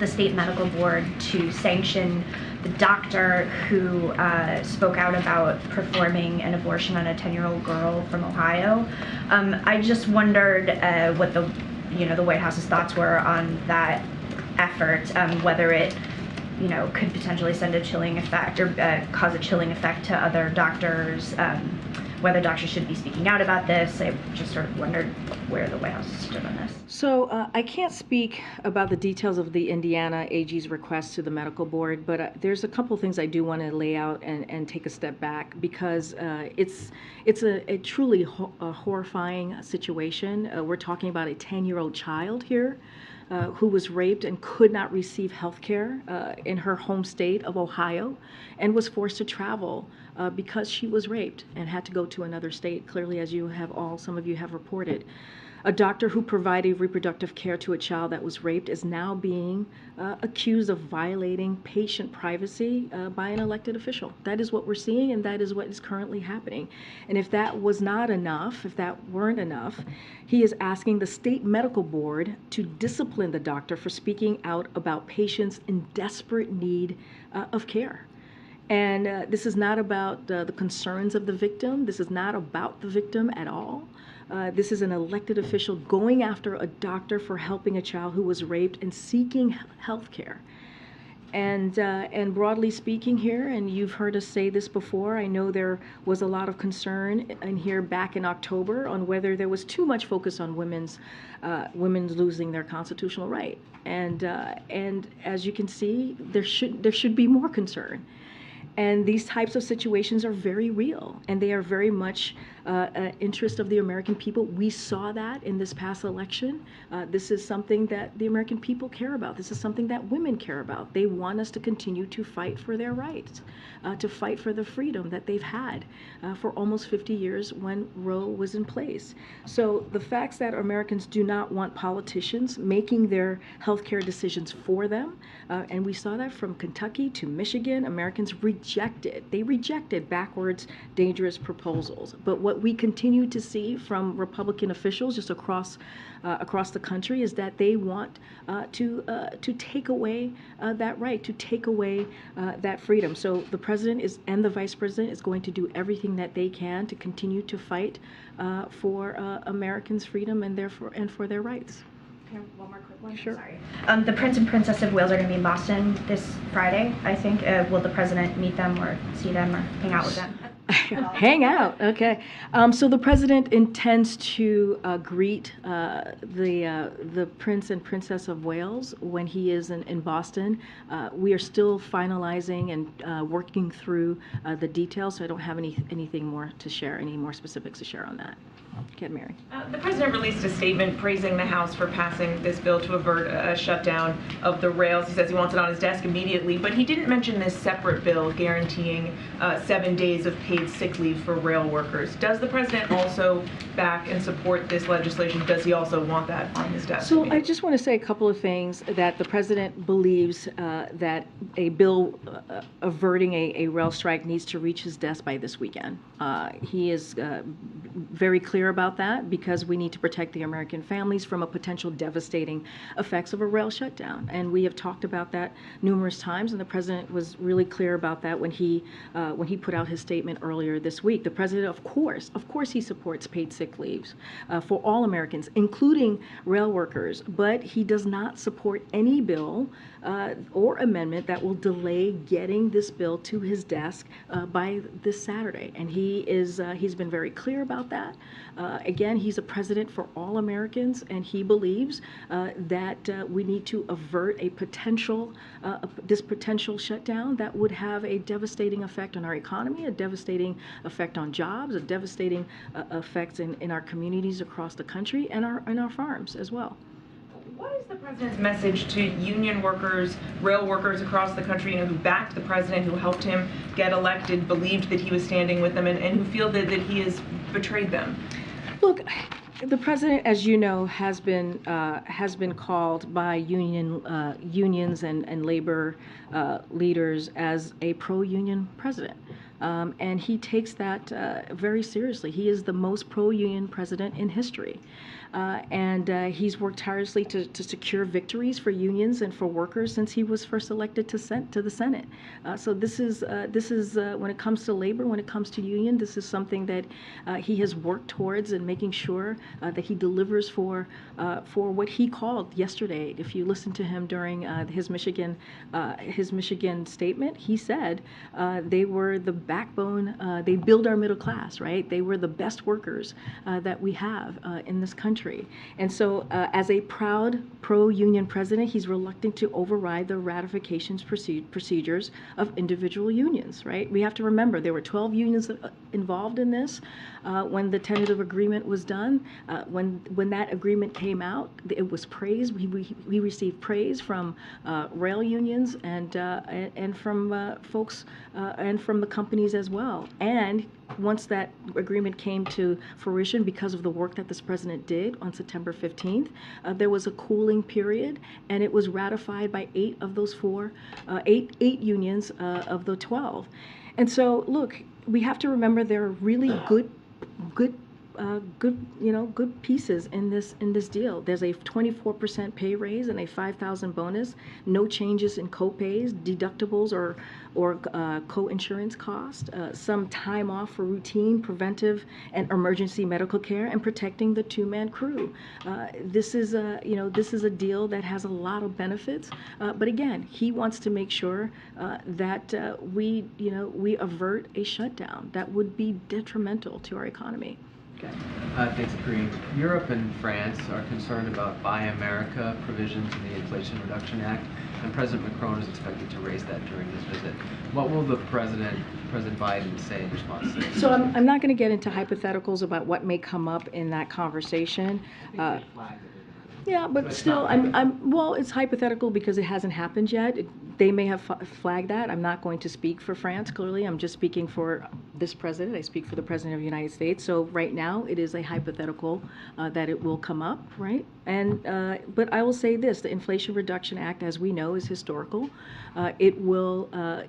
the state medical board to sanction the doctor who spoke out about performing an abortion on a 10-year-old girl from Ohio. I just wondered what the White House's thoughts were on that effort, whether it could potentially send a chilling effect or cause a chilling effect to other doctors, whether doctors should be speaking out about this. I just sort of wondered where the White House stood on this. So I can't speak about the details of the Indiana AG's request to the medical board, but there's a couple things I do want to lay out and take a step back, because it's a truly horrifying situation. We're talking about a 10-year-old child here who was raped and could not receive health care in her home state of Ohio, and was forced to travel because she was raped and had to go to another state, clearly, as some of you have reported. A doctor who provided reproductive care to a child that was raped is now being accused of violating patient privacy by an elected official. That is what we're seeing, and that is what is currently happening. And if that was not enough, if that weren't enough, he is asking the state medical board to discipline the doctor for speaking out about patients in desperate need of care. And this is not about the concerns of the victim. This is not about the victim at all. This is an elected official going after a doctor for helping a child who was raped and seeking health care. And broadly speaking here, and you've heard us say this before, I know there was a lot of concern in here back in October on whether there was too much focus on women's losing their constitutional right. And as you can see, there should be more concern. And these types of situations are very real, and they are very much interest of the American people. We saw that in this past election. This is something that the American people care about. This is something that women care about. They want us to continue to fight for their rights, to fight for the freedom that they've had for almost 50 years when Roe was in place. So the facts that Americans do not want politicians making their healthcare decisions for them, and we saw that from Kentucky to Michigan. Americans rejected backwards, dangerous proposals. But what we continue to see from Republican officials just across the country is that they want to take away that right, to take away that freedom. So the president and the vice president is going to do everything that they can to continue to fight for Americans' freedom and for their rights. One more quick one. Sure. Sorry. The Prince and Princess of Wales are going to be in Boston this Friday, I think. Will the president meet them or see them or hang out with them? Hang out, okay. So the president intends to greet the Prince and Princess of Wales when he is in Boston. We are still finalizing and working through the details, so I don't have anything more to share, any more specifics to share on that. Get Mary. The president released a statement praising the House for passing this bill to avert a shutdown of the rails. He says he wants it on his desk immediately, but he didn't mention this separate bill guaranteeing 7 days of paid sick leave for rail workers. Does the president also back and support this legislation? Does he also want that on his desk? So I just want to say a couple of things. That the president believes that a bill averting a rail strike needs to reach his desk by this weekend. He is very clear about that, because we need to protect the American families from a potential devastating effects of a rail shutdown. And we have talked about that numerous times, and the president was really clear about that when he put out his statement earlier this week. The president, of course, he supports paid sick leaves for all Americans, including rail workers, but he does not support any bill or amendment that will delay getting this bill to his desk by this Saturday. And he's been very clear about that. Again, he's a president for all Americans, and he believes that we need to avert this potential shutdown that would have a devastating effect on our economy, a devastating effect on jobs, a devastating effects in our communities across the country, and our farms as well. What is the president's message to union workers, rail workers across the country, who backed the president, who helped him get elected, believed that he was standing with them, and who feel that he has betrayed them? Look, the president, as you know, has been called by unions and labor leaders as a pro-union president. And he takes that very seriously. He is the most pro-union president in history. and he's worked tirelessly to secure victories for unions and for workers since he was first elected to the Senate. So this is when it comes to labor, when it comes to union, this is something that he has worked towards and making sure that he delivers for what he called yesterday. If you listen to him during his Michigan statement, he said they were the backbone. They build our middle class, right? They were the best workers that we have in this country. And so, as a proud pro-union president, he's reluctant to override the ratifications procedures of individual unions, right? We have to remember there were 12 unions involved in this when the tentative agreement was done. When that agreement came out, it was praised. We received praise from rail unions and from folks and from the companies as well. And once that agreement came to fruition, because of the work that this president did on September 15th, there was a cooling period, and it was ratified by 8 of those 8 unions of the 12. And so, look, we have to remember there are really good pieces in this deal. There's a 24% pay raise and a $5,000 bonus. No changes in co-pays, deductibles, or co-insurance cost. Some time off for routine, preventive, and emergency medical care, and protecting the two-man crew. This is a deal that has a lot of benefits. But again, he wants to make sure that we avert a shutdown that would be detrimental to our economy. Okay. Thanks, Kareem. Europe and France are concerned about Buy America provisions in the Inflation Reduction Act, and President Macron is expected to raise that during his visit. What will President Biden say in response to this? So I'm not going to get into hypotheticals about what may come up in that conversation. Yeah, but still, well, it's hypothetical because it hasn't happened yet. They may have flagged that. I'm not going to speak for France, clearly. I'm just speaking for this president. I speak for the president of the United States. So right now, it is a hypothetical that it will come up, right? And but I will say this: the Inflation Reduction Act, as we know, is historical. It will,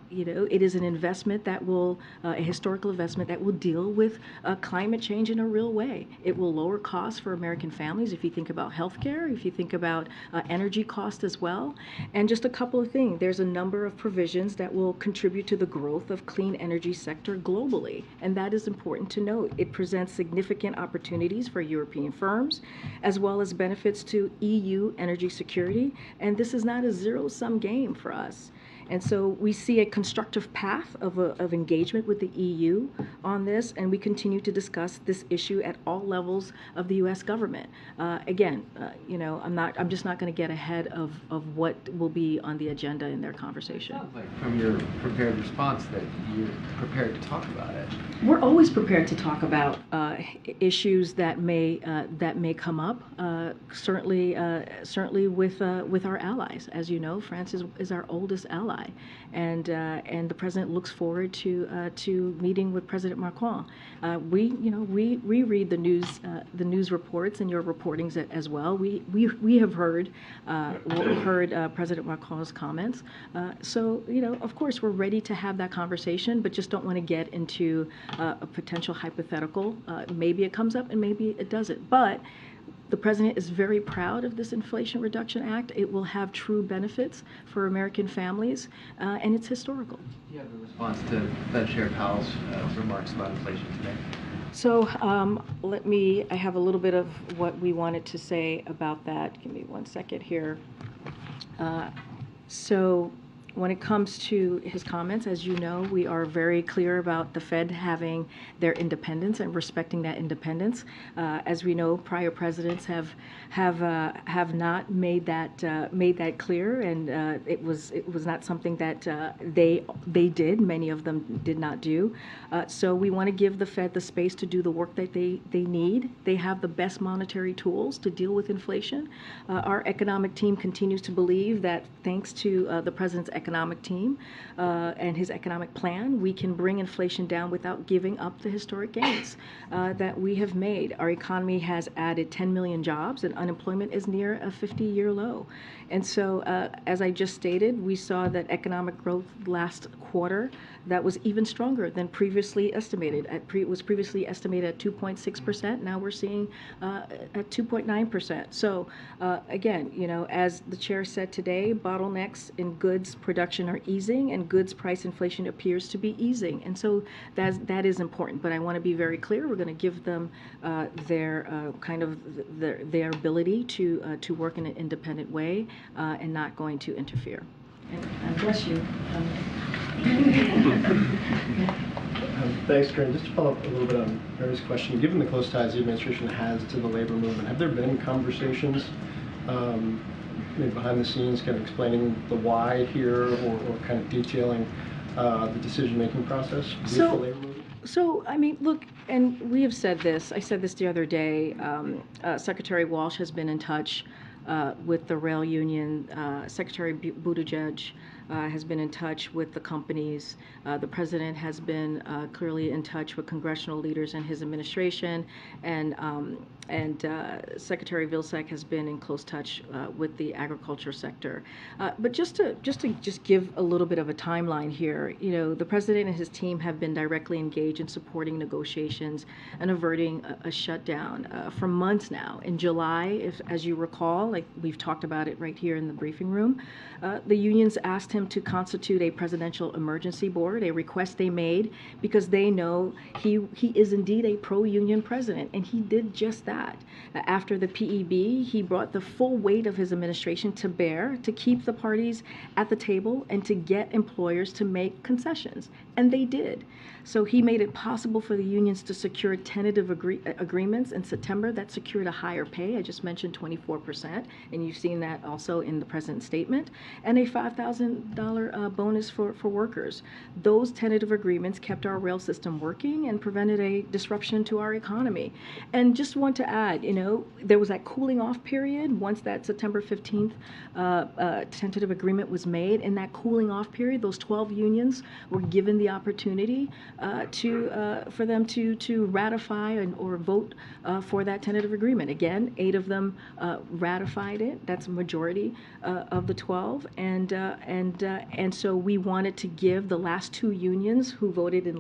it is an investment that will, a historical investment that will deal with climate change in a real way. It will lower costs for American families. If you think about healthcare, if you think about energy cost as well, and just a couple of things. There's a number of provisions that will contribute to the growth of clean energy sector globally, and that is important to note. It presents significant opportunities for European firms, as well as benefits to EU energy security, and this is not a zero-sum game for us. And so we see a constructive path of engagement with the EU on this, and we continue to discuss this issue at all levels of the U.S. government. Again, I'm just not going to get ahead of what will be on the agenda in their conversation. It sounds like from your prepared response that you're prepared to talk about it. We're always prepared to talk about issues that may come up. Certainly with our allies. As you know, France is our oldest ally. And the president looks forward to meeting with President Macron. We read the news reports and your reportings as well. We have heard President Macron's comments. So of course we're ready to have that conversation, but just don't want to get into a potential hypothetical. Maybe it comes up and maybe it doesn't. But the president is very proud of this Inflation Reduction Act. It will have true benefits for American families, and it's historical. Do you have a response to Fed Chair Powell's remarks about inflation today? So I have a little bit of what we wanted to say about that. Give me 1 second here. So when it comes to his comments, as you know, we are very clear about the Fed having their independence and respecting that independence. As we know, prior presidents have not made that clear, and it was not something that they did. Many of them did not do. So we want to give the Fed the space to do the work that they need. They have the best monetary tools to deal with inflation. Our economic team continues to believe that thanks to the president's economic team and his economic plan, we can bring inflation down without giving up the historic gains that we have made. Our economy has added 10 million jobs, and unemployment is near a 50-year low. And so, as I just stated, we saw that economic growth last quarter that was even stronger than previously estimated. It was previously estimated at 2.6%. Now we're seeing at 2.9%. So again, as the chair said today, bottlenecks in goods production are easing, and goods price inflation appears to be easing. And so that is important. But I want to be very clear. We're going to give them their their ability to work in an independent way and not going to interfere. And bless you. Thanks, Karen. Just to follow up a little bit on Mary's question, given the close ties the administration has to the labor movement, have there been conversations maybe behind the scenes kind of explaining the why here, or kind of detailing the decision-making process with the labor movement? So, I mean, look, and we have said this, I said this the other day, Secretary Walsh has been in touch with the rail union. Secretary Buttigieg has been in touch with the companies. The president has been clearly in touch with congressional leaders and his administration, and Secretary Vilsack has been in close touch with the agriculture sector. But just to give a little bit of a timeline here, the president and his team have been directly engaged in supporting negotiations and averting a shutdown for months now. In July, as you recall, like we've talked about it right here in the briefing room, the unions asked him to constitute a presidential emergency board, a request they made because they know he is indeed a pro-union president, and he did just that. After the PEB, he brought the full weight of his administration to bear to keep the parties at the table and to get employers to make concessions, and they did. So he made it possible for the unions to secure tentative agreements in September that secured a higher pay. I just mentioned 24%, and you've seen that also in the president's statement, and a $5,000 bonus for workers. Those tentative agreements kept our rail system working and prevented a disruption to our economy. And just want to add, there was that cooling off period once that September 15th tentative agreement was made. In that cooling off period, those 12 unions were given the opportunity for them to ratify or vote for that tentative agreement. Again, 8 of them ratified it. That's a majority of the 12, and so we wanted to give the last 2 unions who voted in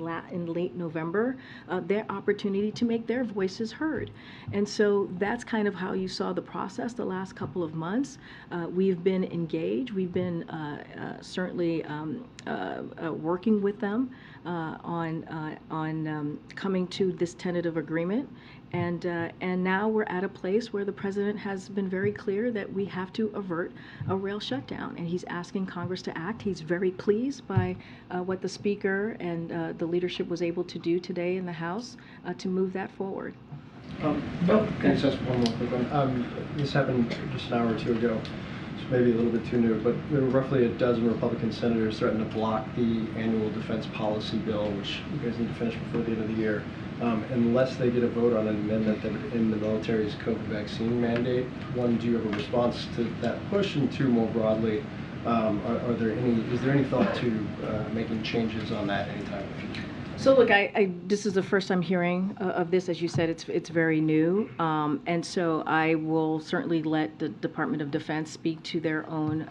late November their opportunity to make their voices heard. And so that's kind of how you saw the process the last couple of months. We've been engaged. We've been certainly working with them on coming to this tentative agreement. And now we're at a place where the president has been very clear that we have to avert a rail shutdown, and he's asking Congress to act. He's very pleased by what the Speaker and the leadership was able to do today in the House to move that forward. Can I just ask one more quick one? This happened just an hour or two ago. It's maybe a little bit too new, but there were roughly a dozen Republican senators threatened to block the annual defense policy bill, which you guys need to finish before the end of the year, unless they get a vote on an amendment that would end the military's COVID vaccine mandate. One, do you have a response to that push? And 2, more broadly, is there any thought to making changes on that anytime in the future? So look, this is the first I'm hearing of this. As you said, it's very new, and so I will certainly let the Department of Defense speak to their own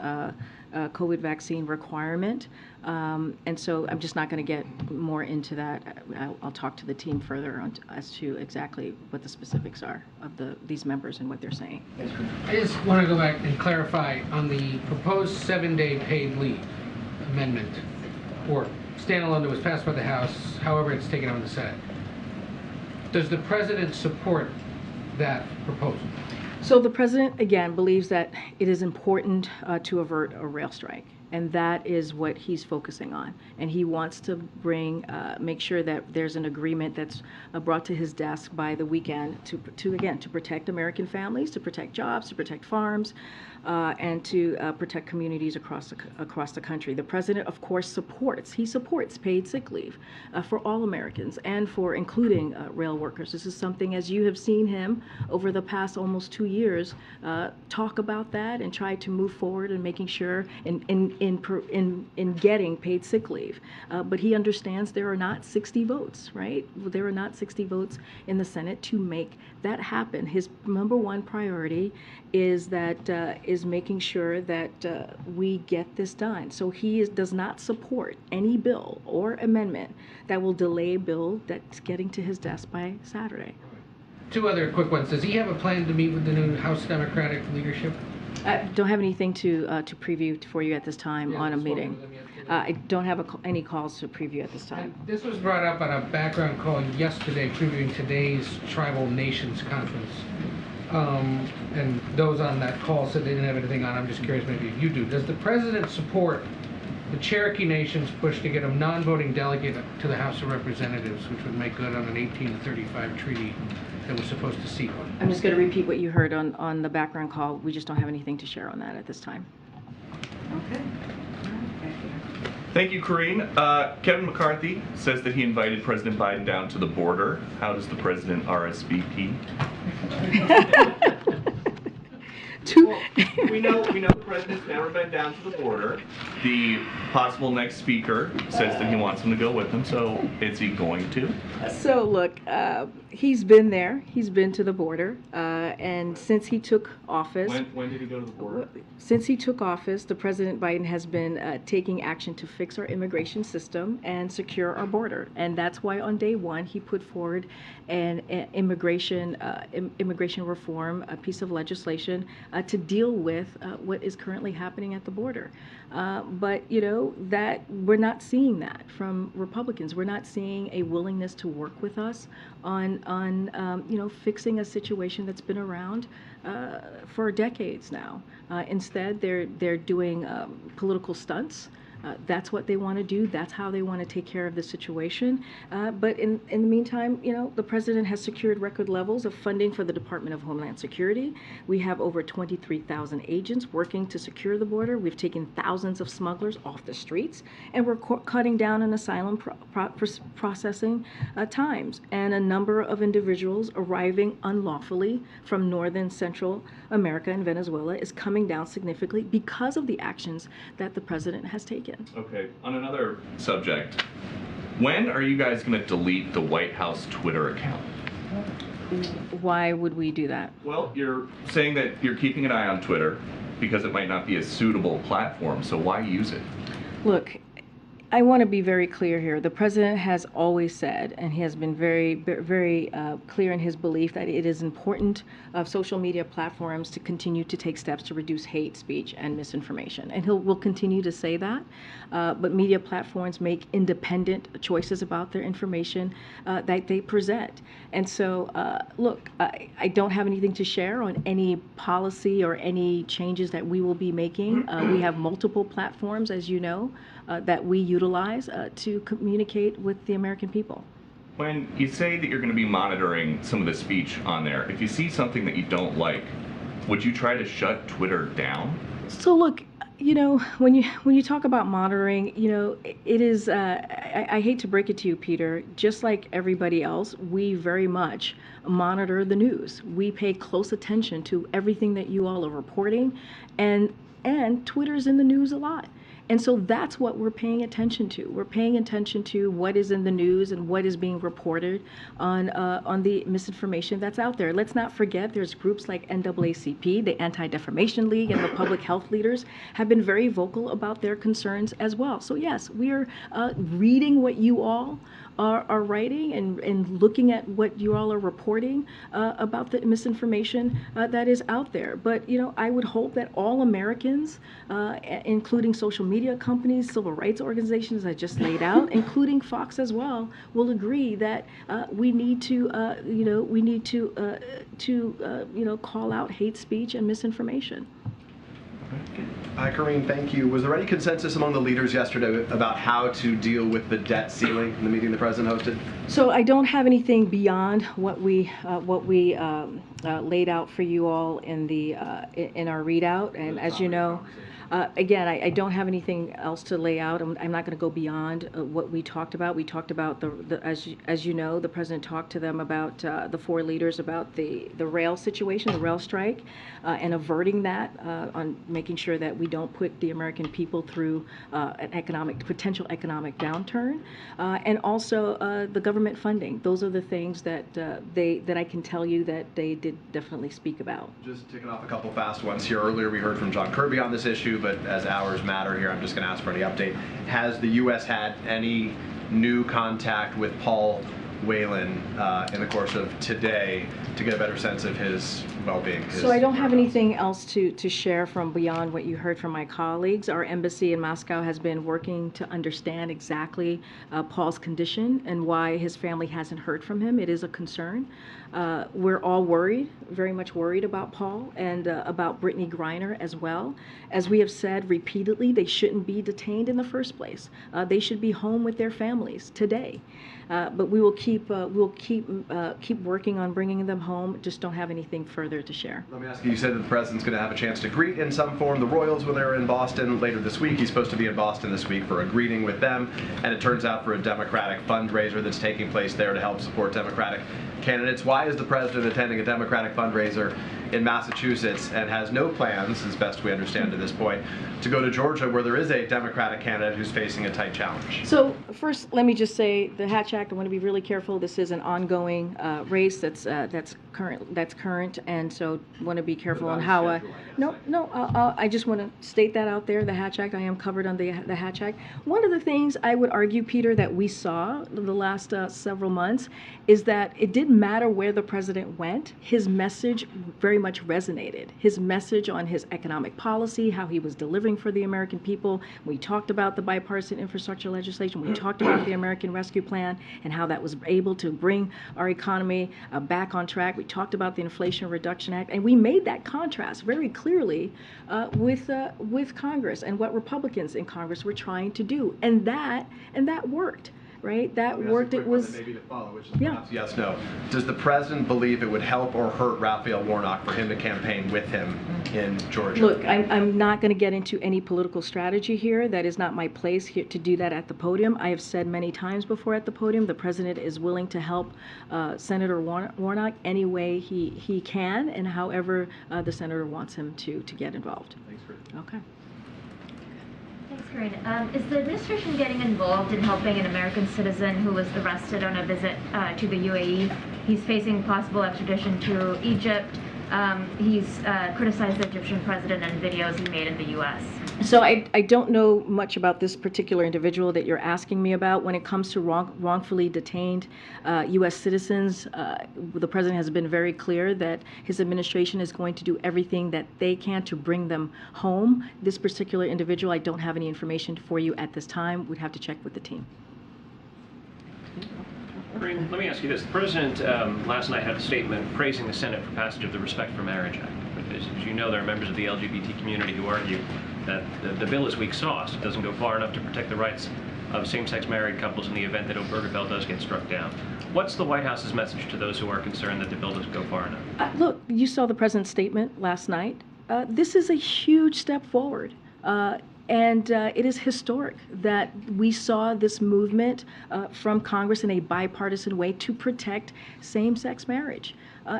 COVID vaccine requirement, and so I'm just not going to get more into that. I'll talk to the team further as to exactly what the specifics are of these members and what they're saying. I just want to go back and clarify on the proposed 7-day paid leave amendment, or standalone, that was passed by the House, however it's taken on the Senate. Does the president support that proposal? So the president, again, believes that it is important to avert a rail strike, and that is what he's focusing on. And he wants to make sure that there's an agreement that's brought to his desk by the weekend to protect American families, to protect jobs, to protect farms, and to protect communities across the country. The president, of course, supports paid sick leave for all Americans, and for including rail workers. This is something, as you have seen him over the past almost 2 years, talk about that and try to move forward in making sure, in in getting paid sick leave. But he understands there are not 60 votes, right? There are not 60 votes in the Senate to make that happen. His number one priority is making sure that we get this done. So he does not support any bill or amendment that will delay a bill that's getting to his desk by Saturday. Two other quick ones. Does he have a plan to meet with the new House Democratic leadership? I don't have anything to preview for you at this time on a meeting. I don't have any calls to preview at this time. And this was brought up on a background call yesterday, previewing today's Tribal Nations Conference. And those on that call said they didn't have anything on. I'm just curious, maybe if you do. Does the president support the Cherokee Nation's push to get a non-voting delegate to the House of Representatives, which would make good on an 1835 treaty that was supposed to seat one? I'm just going to repeat what you heard on the background call. We just don't have anything to share on that at this time. Okay. Thank you, Corrine. Kevin McCarthy says that he invited President Biden down to the border. How does the president RSVP? Well, we know the president's never been down to the border. The possible next speaker says that he wants him to go with him, so is he going to? So look, he's been there. He's been to the border, and since he took office. When did he go to the border? Since he took office, the President Biden has been taking action to fix our immigration system and secure our border, and that's why on day one he put forward an immigration reform, a piece of legislation to deal with what is currently happening at the border. But that we're not seeing that from Republicans. We're not seeing a willingness to work with us on fixing a situation that's been around for decades now. Instead, they're doing political stunts. That's what they want to do. That's how they want to take care of the situation. But in the meantime, the president has secured record levels of funding for the Department of Homeland Security. We have over 23,000 agents working to secure the border. We've taken thousands of smugglers off the streets, and we're cutting down on asylum processing times. And a number of individuals arriving unlawfully from northern Central America and Venezuela is coming down significantly because of the actions that the president has taken. Okay, on another subject, when are you guys going to delete the White House Twitter account? Why would we do that? Well, you're saying that you're keeping an eye on Twitter because it might not be a suitable platform, so why use it? Look, I want to be very clear here. The president has always said, and he has been very, very clear in his belief that it is important of social media platforms to continue to take steps to reduce hate speech and misinformation. And will continue to say that. But media platforms make independent choices about their information that they present. And so, look, I don't have anything to share on any policy or any changes that we will be making. We have multiple platforms, as you know, that we utilize to communicate with the American people. When you say that you're going to be monitoring some of the speech on there, if you see something that you don't like, would you try to shut Twitter down? So look, when you talk about monitoring, it is, I hate to break it to you, Peter, just like everybody else, we very much monitor the news. We pay close attention to everything that you all are reporting, and Twitter's in the news a lot. And so that's what we're paying attention to. We're paying attention to what is in the news and what is being reported on the misinformation that's out there. Let's not forget there's groups like NAACP, the Anti-Defamation League, and the public health leaders have been very vocal about their concerns as well. So yes, we are reading what you all are writing and looking at what you all are reporting about the misinformation that is out there. But I would hope that all Americans, including social media companies, civil rights organizations I just laid out, including Fox as well, will agree that we need to call out hate speech and misinformation. Hi, Corrine, thank you. Was there any consensus among the leaders yesterday about how to deal with the debt ceiling in the meeting the president hosted? So I don't have anything beyond what we laid out for you all in our readout. And as you know, Again, I don't have anything else to lay out. I'm not going to go beyond what we talked about. We talked about as you know, the president talked to them about the 4 leaders about the rail situation, the rail strike, and averting that on making sure that we don't put the American people through an potential economic downturn, and also the government funding. Those are the things that that I can tell you that they did definitely speak about. Just ticking off a couple fast ones here. Earlier we heard from John Kirby on this issue, but as hours matter here, I'm just going to ask for any update. Has the U.S. had any new contact with Paul Whelan in the course of today to get a better sense of his well-being? So I don't have anything else to share from beyond what you heard from my colleagues. Our embassy in Moscow has been working to understand exactly Paul's condition and why his family hasn't heard from him. It is a concern. We're all worried, very much worried about Paul and about Brittany Griner as well. As we have said repeatedly, they shouldn't be detained in the first place. They should be home with their families today. But we will keep working on bringing them home. Just don't have anything further to share. Let me ask you, you said that the president's going to have a chance to greet in some form the Royals when they're in Boston later this week. He's supposed to be in Boston this week for a greeting with them, and it turns out for a Democratic fundraiser that's taking place there to help support Democratic candidates. Why is the president attending a Democratic fundraiser in Massachusetts and has no plans, as best we understand to this point, to go to Georgia where there is a Democratic candidate who's facing a tight challenge? So first, let me just say the Hatch Act, I want to be really careful. This is an ongoing race that's current, and so want to be careful on how. I just want to state that out there. The Hatch Act, I am covered on the Hatch Act. One of the things I would argue, Peter, that we saw the last several months is that it didn't matter where the president went. His message very much resonated. His message on his economic policy, how he was delivering for the American people. We talked about the bipartisan infrastructure legislation. We talked about the American Rescue Plan and how that was able to bring our economy back on track. We talked about the Inflation Reduction Act, and we made that contrast very clearly with Congress and what Republicans in Congress were trying to do, and that worked. Right, that worked. It was maybe to follow, which is perhaps yes, no. Does the president believe it would help or hurt Raphael Warnock for him to campaign with him in Georgia? Look, I'm not going to get into any political strategy here. That is not my place here to do that at the podium. I have said many times before at the podium, the president is willing to help Senator Warnock any way he can, and however the senator wants him to get involved. Thanks for Okay. Thanks, Corinne. Is the administration getting involved in helping an American citizen who was arrested on a visit to the UAE? He's facing possible extradition to Egypt. He's criticized the Egyptian president and videos he made in the U.S. So I don't know much about this particular individual that you're asking me about. When it comes to wrongfully detained U.S. citizens, the president has been very clear that his administration is going to do everything that they can to bring them home. This particular individual, I don't have any information for you at this time. We'd have to check with the team. Corinne, let me ask you this. The president last night had a statement praising the Senate for passage of the Respect for Marriage Act. As you know, there are members of the LGBT community who argue that the bill is weak sauce. It doesn't go far enough to protect the rights of same-sex married couples in the event that Obergefell does get struck down. What's the White House's message to those who are concerned that the bill doesn't go far enough? Look, you saw the president's statement last night. This is a huge step forward. And it is historic that we saw this movement from Congress in a bipartisan way to protect same-sex marriage.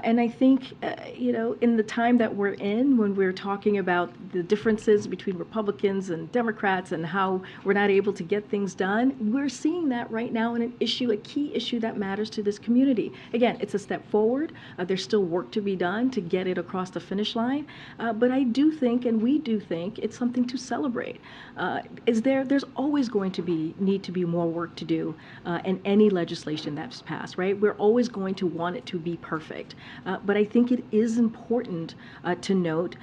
And I think, in the time that we're in, when we're talking about the differences between Republicans and Democrats and how we're not able to get things done, we're seeing that right now in a key issue that matters to this community. Again, it's a step forward. There's still work to be done to get it across the finish line. But I do think, and we do think, it's something to celebrate. There's always going to need to be more work to do in any legislation that's passed, right? We're always going to want it to be perfect. But I think it is important to note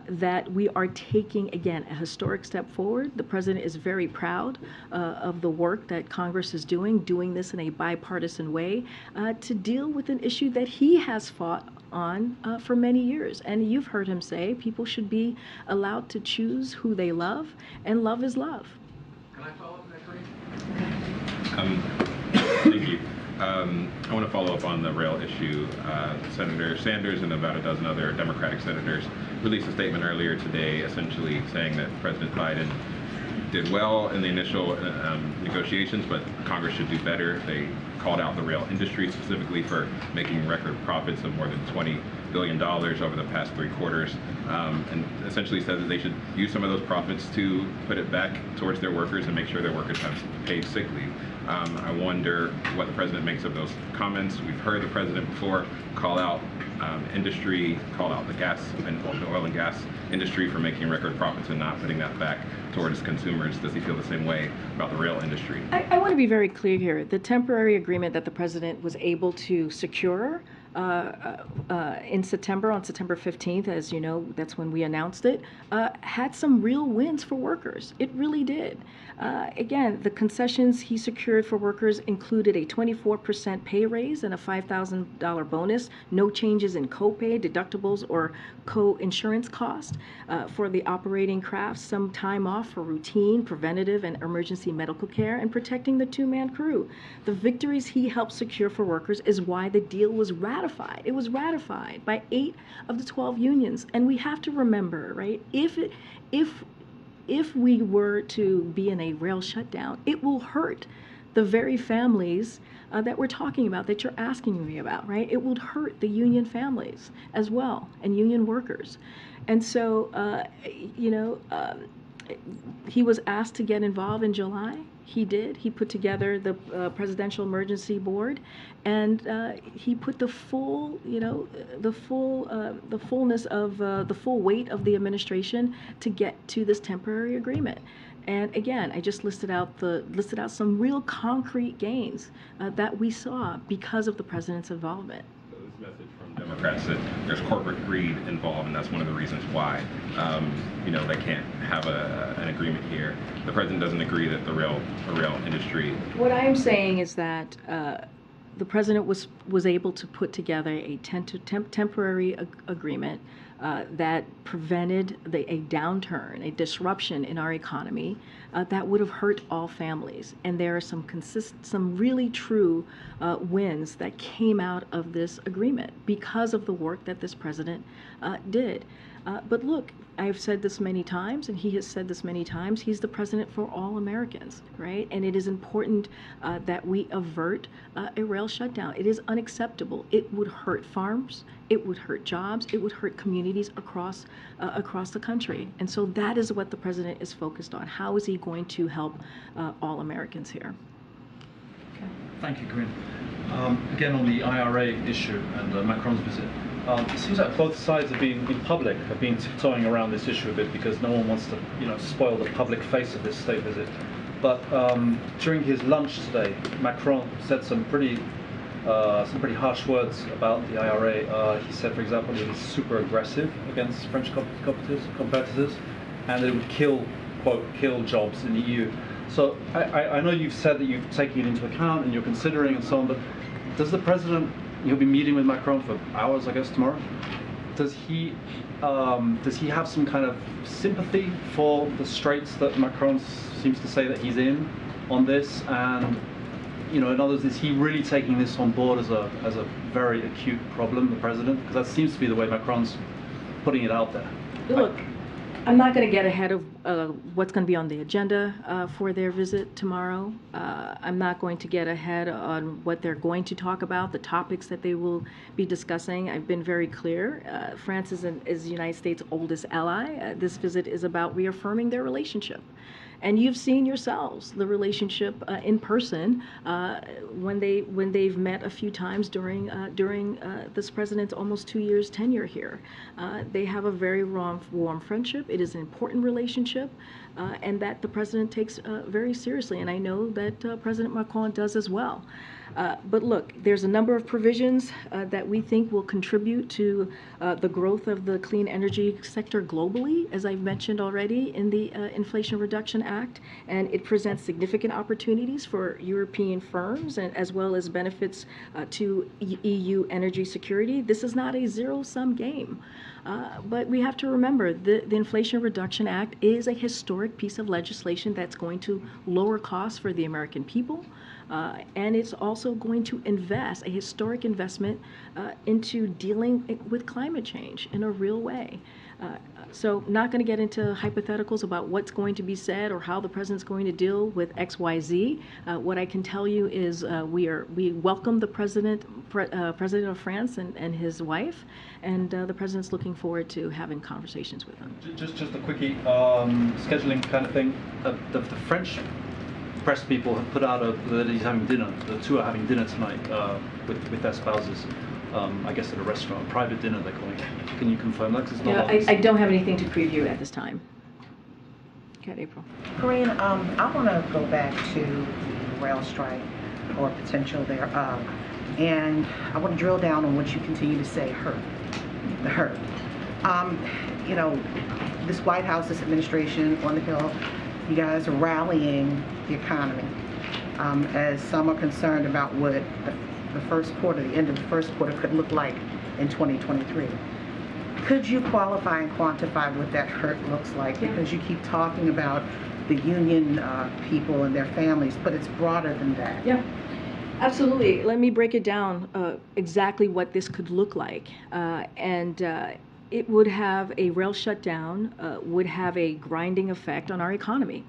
that we are taking, again, a historic step forward. The president is very proud of the work that Congress is doing this in a bipartisan way to deal with an issue that he has fought on for many years. And you've heard him say people should be allowed to choose who they love, and love is love. Can I follow up on that, Corinne? Thank you. I want to follow up on the rail issue. Senator Sanders and about a dozen other Democratic senators released a statement earlier today essentially saying that President Biden did well in the initial negotiations, but Congress should do better. They called out the rail industry specifically for making record profits of more than $20 billion over the past 3 quarters, and essentially said that they should use some of those profits to put it back towards their workers and make sure their workers have paid sick leave. I wonder what the president makes of those comments. We've heard the president before call out industry, call out the gas and the oil and gas industry for making record profits and not putting that back towards consumers. Does he feel the same way about the rail industry? I want to be very clear here. The temporary agreement that the president was able to secure in September, on September 15th, as you know, that's when we announced it, had some real wins for workers. It really did. Again, the concessions he secured for workers included a 24% pay raise and a $5,000 bonus, no changes in copay, deductibles, or co-insurance cost for the operating crafts, some time off for routine, preventative, and emergency medical care, and protecting the 2-man crew. The victories he helped secure for workers is why the deal was ratified. It was ratified by 8 of the 12 unions. And we have to remember, right, if we were to be in a rail shutdown, it will hurt the very families that we're talking about, that you're asking me about, right? It would hurt the union families as well, and union workers. And so, he was asked to get involved in July. He did. He put together the Presidential Emergency Board, and he put the full, the fullness of the full weight of the administration to get to this temporary agreement. And again, I just listed out some real concrete gains that we saw because of the president's involvement. Message from Democrats that there's corporate greed involved, and that's one of the reasons why they can't have an agreement here. The president doesn't agree that the rail industry. What I am saying is that the president was able to put together a temporary agreement that prevented a downturn, a disruption in our economy that would have hurt all families. And there are some really true wins that came out of this agreement because of the work that this president did. But look, I've said this many times, and he has said this many times, he's the president for all Americans, right? And it is important that we avert a rail shutdown. It is unacceptable. It would hurt farms, it would hurt jobs, it would hurt communities across the country. And so that is what the president is focused on. How is he going to help all Americans here? Thank you, Corinne. Again, on the IRA issue and Macron's visit, it seems like both sides have been tiptoeing around this issue a bit because no one wants to, spoil the public face of this state visit. But during his lunch today, Macron said some pretty harsh words about the IRA. He said, for example, that it's super aggressive against French competitors, and that it would kill jobs in the EU. So I know you've said that you've taken it into account and you're considering and so on, but does the president, you'll be meeting with Macron for hours, I guess, tomorrow, does he have some kind of sympathy for the straits that Macron seems to say that he's in on this? And, in other words, is he really taking this on board as a very acute problem, the president? Because that seems to be the way Macron's putting it out there. Look, I'm not going to get ahead of what's going to be on the agenda for their visit tomorrow. I'm not going to get ahead on what they're going to talk about, the topics that they will be discussing. I've been very clear. France is the United States' oldest ally. This visit is about reaffirming their relationship. And you've seen yourselves the relationship in person when they've met a few times during this president's almost 2 years tenure here. They have a very warm friendship. It is an important relationship, and that the president takes very seriously. And I know that President Macron does as well. But look, there's a number of provisions that we think will contribute to the growth of the clean energy sector globally, as I've mentioned already, in the Inflation Reduction Act, and it presents significant opportunities for European firms and as well as benefits to EU energy security. This is not a zero-sum game. But we have to remember the Inflation Reduction Act is a historic piece of legislation that's going to lower costs for the American people, And it's also going to invest, a historic investment into dealing with climate change in a real way. So not going to get into hypotheticals about what's going to be said or how the president's going to deal with XYZ. What I can tell you is we welcome the president of France and his wife, and the president's looking forward to having conversations with them. Just a quickie, scheduling kind of thing. The French press people have put out that he's having dinner. The two are having dinner tonight with their spouses. I guess at a restaurant, a private dinner they're calling it. Can you confirm that? 'Cause it's not I don't have anything to preview at this time. Okay, April. Corinne, I want to go back to the rail strike or potential thereof, and I want to drill down on what you continue to say, the hurt. You know, this White House, this administration on the Hill, you guys are rallying the economy. As some are concerned about what the first quarter, the end of the first quarter could look like in 2023. Could you qualify and quantify what that hurt looks like? Because you keep talking about the union people and their families, but it's broader than that. Yeah, absolutely. Let me break it down exactly what this could look like. It would have a rail shutdown, would have a grinding effect on our economy.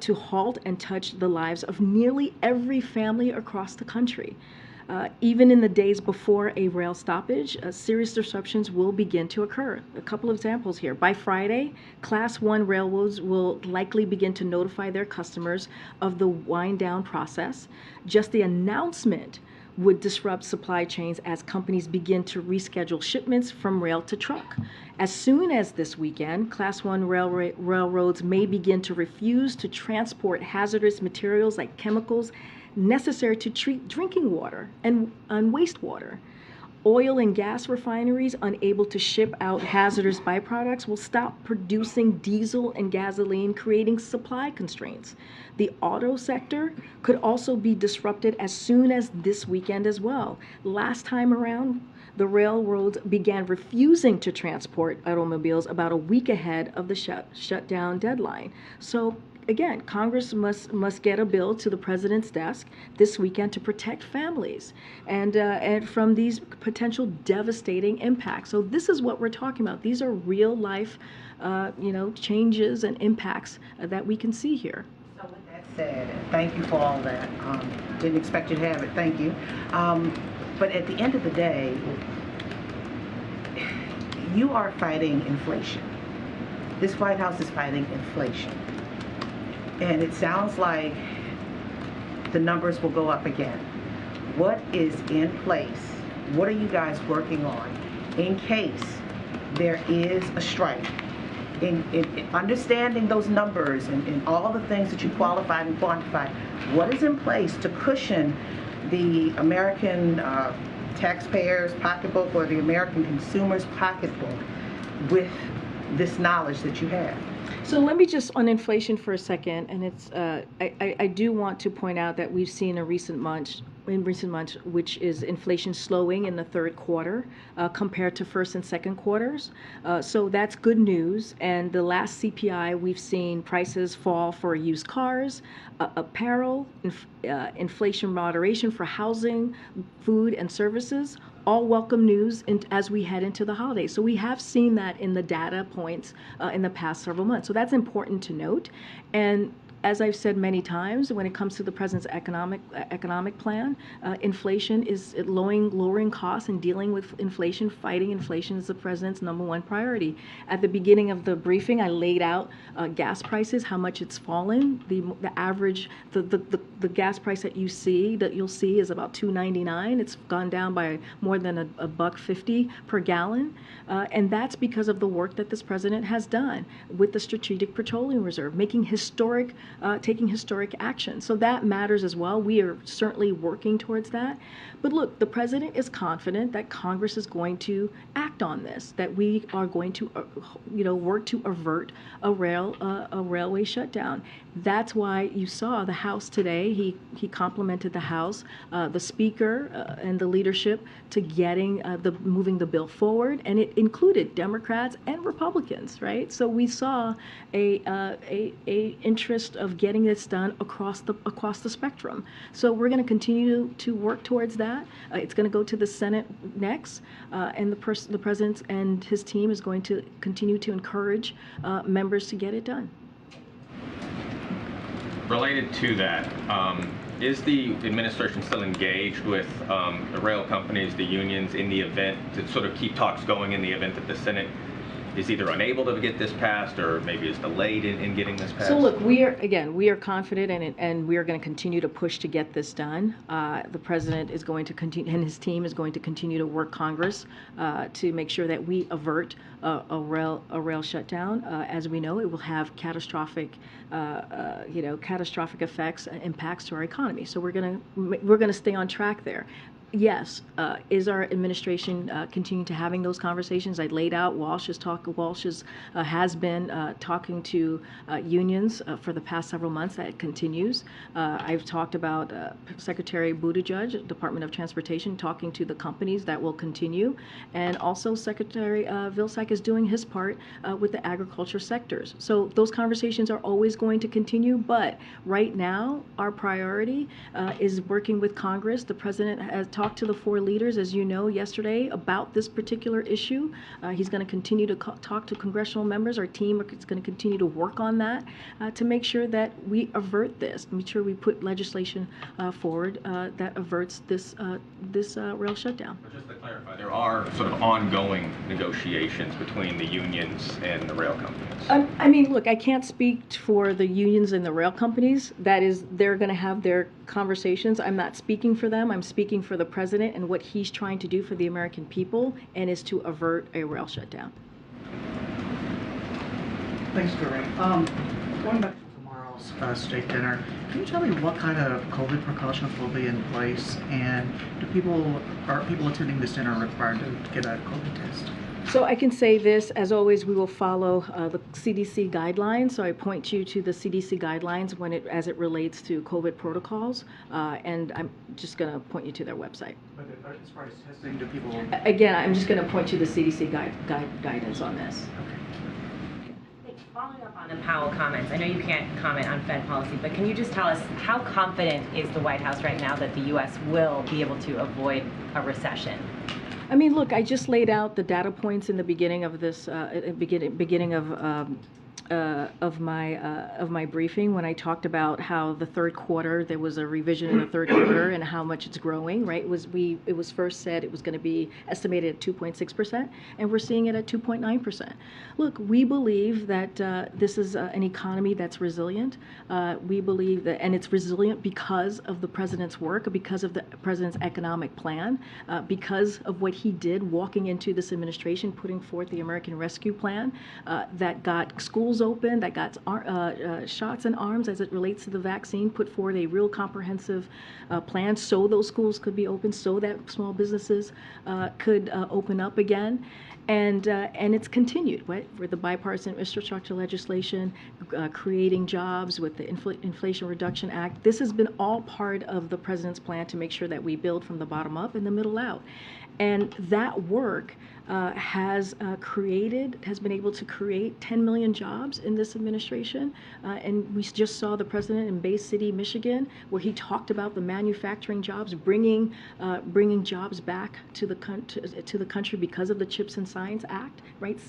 To halt and touch the lives of nearly every family across the country. Even in the days before a rail stoppage, serious disruptions will begin to occur. A couple of examples here. By Friday, Class 1 railroads will likely begin to notify their customers of the wind down process. Just the announcement would disrupt supply chains as companies begin to reschedule shipments from rail to truck. As soon as this weekend, Class 1 railroads may begin to refuse to transport hazardous materials like chemicals necessary to treat drinking water and wastewater. Oil and gas refineries unable to ship out hazardous byproducts will stop producing diesel and gasoline, creating supply constraints. The auto sector could also be disrupted as soon as this weekend as well. Last time around, the railroads began refusing to transport automobiles about a week ahead of the shutdown deadline. So again, Congress must get a bill to the president's desk this weekend to protect families and from these potential devastating impacts. So this is what we're talking about. These are real life, changes and impacts that we can see here. So with that said, thank you for all that. Didn't expect you to have it. Thank you. But at the end of the day, you are fighting inflation. This White House is fighting inflation. And it sounds like the numbers will go up again. What is in place? What are you guys working on in case there is a strike? In understanding those numbers and all the things that you qualified and quantified, what is in place to cushion the American taxpayer's pocketbook or the American consumer's pocketbook with this knowledge that you have? So let me just on inflation for a second, and it's I do want to point out that we've seen in recent months, which is inflation slowing in the third quarter compared to first and second quarters. So that's good news. And the last CPI, we've seen prices fall for used cars, apparel, inflation moderation for housing, food and services. All welcome news as we head into the holidays. So we have seen that in the data points in the past several months. So that's important to note. And as I've said many times, when it comes to the president's economic plan, inflation is lowering costs and dealing with inflation, fighting inflation is the president's #1 priority. At the beginning of the briefing, I laid out gas prices, how much it's fallen. The average, the gas price that you'll see is about $2.99. It's gone down by more than $1.50 per gallon, and that's because of the work that this president has done with the Strategic Petroleum Reserve, taking historic action. So that matters as well. We are certainly working towards that. But look, the president is confident that Congress is going to act on this, that we are going to, work to avert a railway shutdown. That's why you saw the House today. He complimented the House, the Speaker, and the leadership to moving the bill forward, and it included Democrats and Republicans, right? So we saw a interest of getting this done across the spectrum. So we're going to continue to work towards that. It's going to go to the Senate next, and the president and his team is going to continue to encourage members to get it done. Related to that, is the administration still engaged with the rail companies, the unions, in the event to sort of keep talks going in the event that the Senate is either unable to get this passed or maybe is delayed in getting this passed? So look, we are confident and we are going to continue to push to get this done. The president is going to continue, and his team is going to continue to work Congress to make sure that we avert a rail shutdown. As we know, it will have catastrophic effects, impacts to our economy. So we're going to stay on track there. Yes, is our administration continuing to having those conversations? I laid out Walsh has been talking to unions for the past several months. That continues. I've talked about Secretary Buttigieg, Department of Transportation, talking to the companies. That will continue, and also Secretary Vilsack is doing his part with the agriculture sectors. So those conversations are always going to continue. But right now, our priority is working with Congress. The president has talked to the 4 leaders, as you know, yesterday about this particular issue. He's going to continue to talk to congressional members. Our team is going to continue to work on that to make sure that we avert this, make sure we put legislation forward that averts this rail shutdown. But just to clarify, there are sort of ongoing negotiations between the unions and the rail companies. I mean, look, I can't speak for the unions and the rail companies. That is, they're going to have their conversations. I'm not speaking for them. I'm speaking for the president and what he's trying to do for the American people, and is to avert a rail shutdown. Thanks, Doreen. Going back to tomorrow's state dinner, can you tell me what kind of COVID precautions will be in place, and are people attending this dinner required to get a COVID test? So I can say this, as always, we will follow the CDC guidelines. So I point you to the CDC guidelines as it relates to COVID protocols, and I'm just going to point you to their website. But as far as testing, do people? Again, I'm just going to point you to the CDC guidance on this. Following up on the Powell comments, I know you can't comment on Fed policy, but can you just tell us how confident is the White House right now that the U.S. will be able to avoid a recession? I mean, look, I just laid out the data points in the beginning of this, beginning of my briefing, when I talked about how the third quarter, there was a revision in the third quarter and how much it's growing, right? It was first said it was going to be estimated at 2.6%, and we're seeing it at 2.9%. Look, we believe that this is an economy that's resilient. We believe that, and it's resilient because of the president's work, because of the president's economic plan, because of what he did walking into this administration, putting forth the American Rescue Plan that got schools open, that got shots in arms as it relates to the vaccine, put forward a real comprehensive plan so those schools could be open, so that small businesses could open up again. And it's continued, right? With the bipartisan infrastructure legislation, creating jobs with the Inflation Reduction Act. This has been all part of the president's plan to make sure that we build from the bottom up and the middle out. And that work has been able to create 10 million jobs in this administration. And we just saw the president in Bay City, Michigan, where he talked about the manufacturing jobs, bringing jobs back to the country because of the Chips and Science Act, right?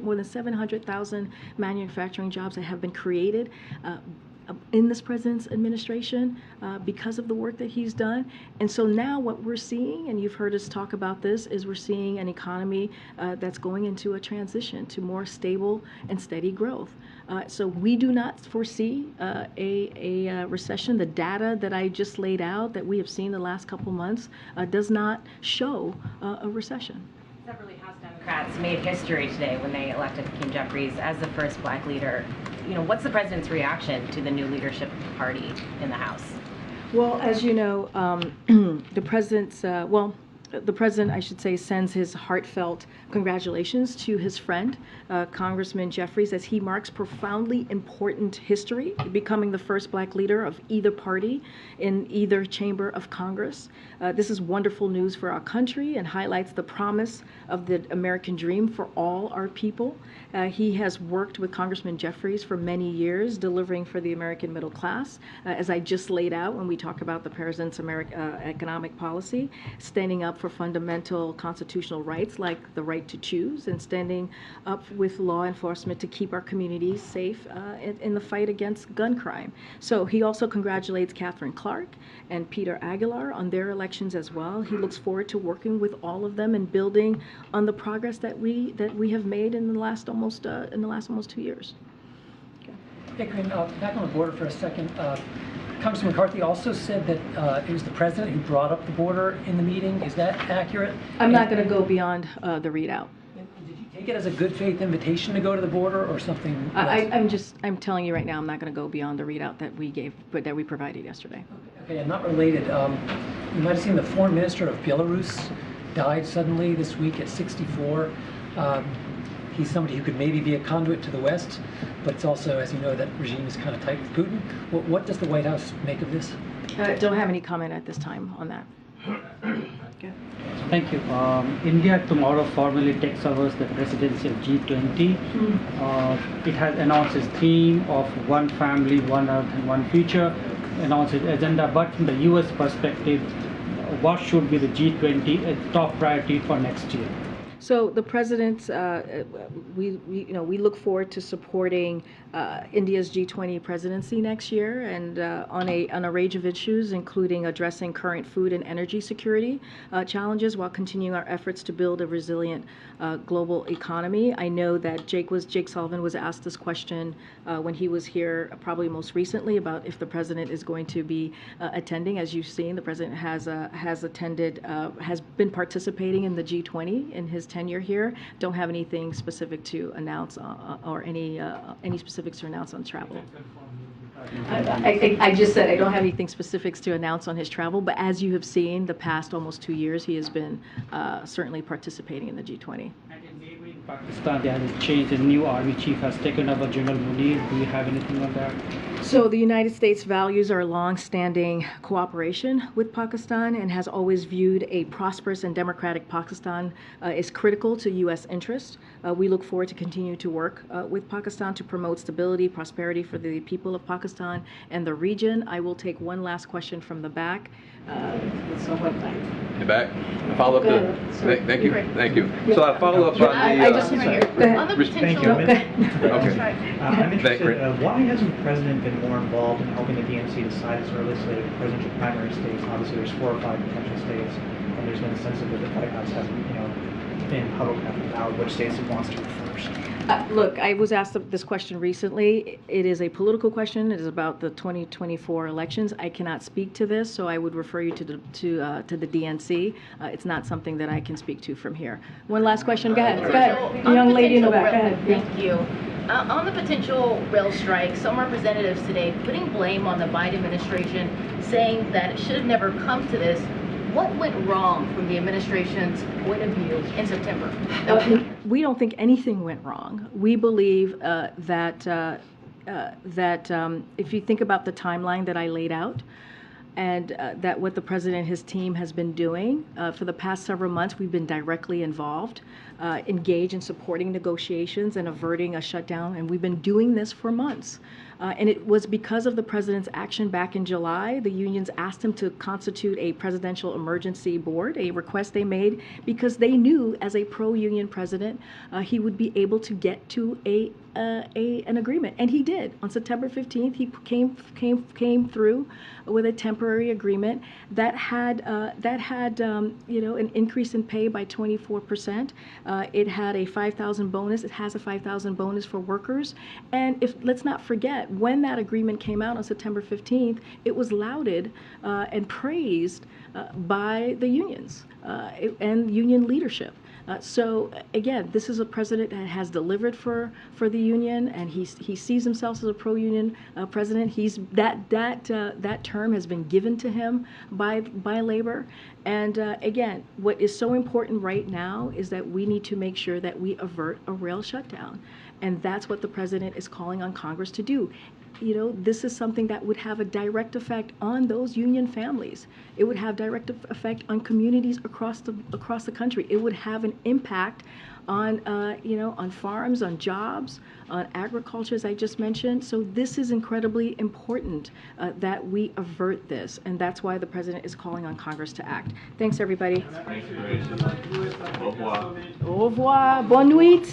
More than 700,000 manufacturing jobs that have been created in this president's administration because of the work that he's done. And so now what we're seeing, and you've heard us talk about this, is we're seeing an economy that's going into a transition to more stable and steady growth. So we do not foresee a recession. The data that I just laid out that we have seen the last couple months does not show a recession. Separately, House Democrats made history today when they elected Hakeem Jeffries as the first black leader. You know, what's the president's reaction to the new leadership party in the House? Well, as you know, the president's, the president, I should say, sends his heartfelt congratulations to his friend, Congressman Jeffries, as he marks profoundly important history, becoming the first black leader of either party in either chamber of Congress. This is wonderful news for our country and highlights the promise of the American dream for all our people. He has worked with Congressman Jeffries for many years, delivering for the American middle class, as I just laid out when we talk about the president's economic policy, standing up for fundamental constitutional rights like the right to choose, and standing up with law enforcement to keep our communities safe in the fight against gun crime. So he also congratulates Catherine Clark and Peter Aguilar on their elections as well. He looks forward to working with all of them and building on the progress that we have made in the last almost 2 years. Hey, Corinne, back on the border for a second. Congressman McCarthy also said that it was the president who brought up the border in the meeting. Is that accurate? I'm not going to go beyond the readout. Did you take it as a good faith invitation to go to the border or something less? I'm telling you right now, I'm not going to go beyond the readout that we provided yesterday. Okay, and not related. You might have seen the foreign minister of Belarus died suddenly this week at 64. He's somebody who could maybe be a conduit to the West, but it's also, as you know, that regime is kind of tight with Putin. What does the White House make of this? Don't have any comment at this time on that. Okay. Thank you. India tomorrow formally takes over the presidency of G20. It has announced its theme of one family, one earth and one future, announced its agenda, but from the US perspective, what should be the G20 top priority for next year? So the president's, we look forward to supporting India's G20 presidency next year, and on a range of issues, including addressing current food and energy security challenges, while continuing our efforts to build a resilient global economy. I know that Jake Sullivan was asked this question when he was here, probably most recently, about if the president is going to be attending. As you've seen, the president has been participating in the G20 in his tenure here. Don't have anything specific to announce or any specifics to announce on travel. I just said I don't have anything specifics to announce on his travel, but as you have seen, the past almost 2 years, he has been certainly participating in the G20. Pakistan, there has changed. The new army chief has taken over, General Munir. Do you have anything on that? So the United States values our long-standing cooperation with Pakistan and has always viewed a prosperous and democratic Pakistan as critical to U.S. interests. We look forward to continue to work with Pakistan to promote stability, prosperity for the people of Pakistan and the region. I will take one last question from the back. In the back. A follow up to. Thank you. Thank you. So I follow up on the. I just right here. Go ahead. Thank you. Okay. I'm interested. Why hasn't the president been more involved in helping the DNC decide its early slate of presidential primary states? Obviously, there's 4 or 5 potential states, and there's been a sense that the White House hasn't, been public enough about which states it wants to go first. Look, I was asked this question recently. It is a political question. It is about the 2024 elections. I cannot speak to this, so I would refer you to the DNC. It's not something that I can speak to from here. One last question. Go ahead. Go ahead. The young lady in the back. Go ahead. Thank you. On the potential rail strike, some representatives today putting blame on the Biden administration, saying that it should have never come to this. What went wrong from the administration's point of view in September? We don't think anything went wrong. We believe that if you think about the timeline that I laid out, and that what the president and his team has been doing for the past several months, we've been directly involved, engaged in supporting negotiations and averting a shutdown, and we've been doing this for months. And it was because of the president's action back in July. The unions asked him to constitute a presidential emergency board, a request they made because they knew as a pro-union president he would be able to get to an agreement, and he did. On September 15th, he came through with a temporary agreement that had an increase in pay by 24%. It had a 5,000 bonus. It has a 5,000 bonus for workers. And let's not forget, when that agreement came out on September 15th, it was lauded and praised by the unions and union leadership. So again, this is a president that has delivered for the union, and he sees himself as a pro-union president. He's that term has been given to him by labor. And again, what is so important right now is that we need to make sure that we avert a rail shutdown, and that's what the president is calling on Congress to do. You know, this is something that would have a direct effect on those union families. It would have direct effect on communities across the country. It would have an impact on on farms, on jobs, on agriculture, as I just mentioned. So this is incredibly important that we avert this, and that's why the president is calling on Congress to act. Thanks, everybody. Au revoir. Au revoir. Bonne nuit.